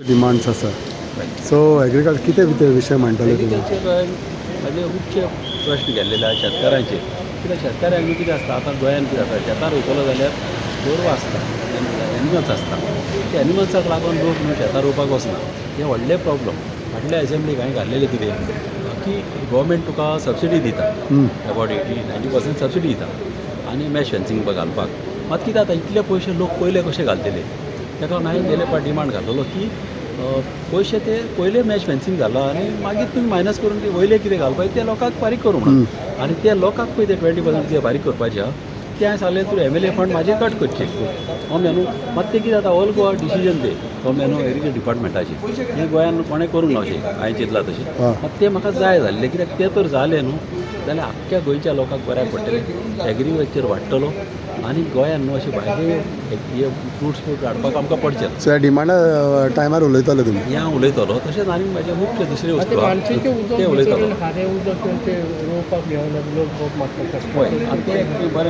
demands आसा so agriculture कितें कितें विशय मांडटले तुमी एग्रीकल्चर म्हणजे मुख्य प्रश्न गेल्लेले आहा शेतकारांचे कित्याक शेतकाऱ्यांक न्हू कितें आसता आतां गोंयान कितें जाता शेतां रोयतलो जाल्यार गोरवां आसता एनिमल्स आसता ते एनिमल्साक लागून लोक न्हू शेतां रोवपाक वचना हे व्हडले प्रॉब्लम फाटल्या एसेंब्लीक हांवें घाल्लेलें कितें की गव्हर्मेंट तुका सबसिडी दिता अबावट 80-90% सबसिडी दिता आनी मॅश फेन्सिंग घालपाक मात कितें जाता इतले पयशे लोक पयले कशे घालतले ताका लागून हांवें गेले पावटी डिमांड घातलेलो की पयशे ते पयले मॅच फेन्सिंग घाला आनी मागीर तुमी मायनस करून ते वयले कितें घालपाक ते लोकांक फारीक करूं म्हणून आनी त्या लोकांक पळय ते 20% कितें फारीक करपाचें आहा ते हांवें सांगलें तूं MLA फंड म्हाजे कट करचे हो मेनू मात ते कितें जाता ऑल गोवा डिसिजन दे हो मेनू एग्रीकल्चर डिपार्टमेंटाचे हें गोंयान कोणें करूंक ना अशें हांवें चिंतलां तशें मात ते म्हाका जाय जाल्लें कित्याक ते तर जालें न्हू जाल्यार आख्ख्या गोंयच्या लोकांक बऱ्याक पडटलें एग्रीकल्चर वाडटलो आनी गोंयान न्हू अशें भायले हे फ्रुट्स हाडपाक आमकां पडचें सो ह्या डिमांडा टायमार उलयताले तुमी हें हांव उलयतलो तशेंच आनी म्हाजे मुख्य दुसरे वस्तू ते उलयतलो खारें उदक ते रोवपाक घेवन लोक खूब मागतात हय आनी ते बरें